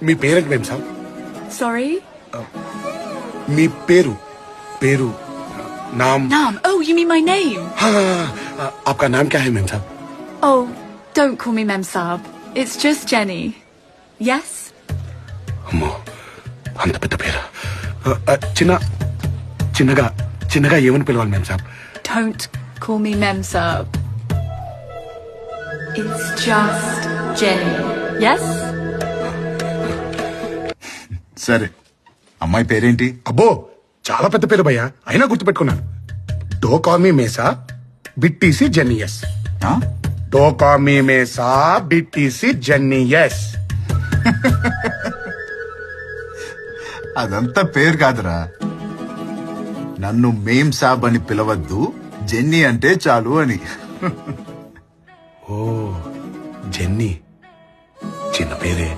మీ parent మేం సాబ్ Sorry? మీ పేరు పేరు नाम Naam. Oh, you mean my name? हाँ आपका नाम क्या है मैम साहब Oh, don't call me Mem Saab. It's just Jenny. Yes? అమ్మో అంత పెద్ద పేరు చిన్న చిన్నగా చిన్నగా ఏమని పిలవాలి మేం సాబ్ Don't call me Mem Saab. It's just Jenny. Yes? సరే అమ్మాయి పేరేంటి? అబ్బో చాలా పెద్ద పేరు భయ్యా అయినా గుర్తుపెట్టుకున్నాను డో కాల్ మీ మేసా బిట్టిసి జెన్నియస్ ఆ? డో కాల్ మీ మేసా బిట్టిసి జెన్నియస్ అదంతా పేరు కాదురా. నన్ను మేం సాబ్ అని పిలవద్దు, జెన్నీ అంటే చాలు అని. ఓ జెన్నీ చిన్న పేరే